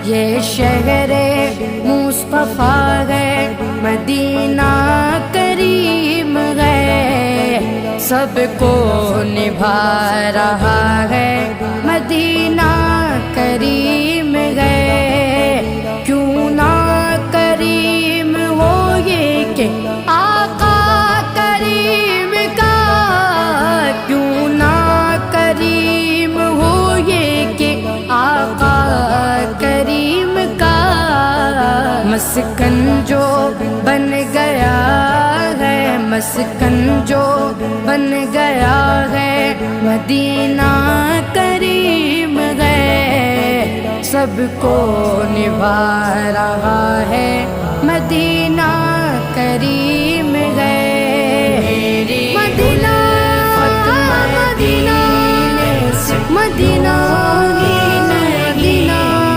ये शहरे मुस्तफा है, मदीना करीम है, सबको निभा रहा है, मदीना करीम है। क्यों ना करीम हो ये कि आका करीम का, क्यों ना करीम हो ये कि आका करीम का। मस्कन जो बन गया है, मस्कन जो बन गया है, मदीना करीम है, सबको निभा रहा है, मदीना करीम है।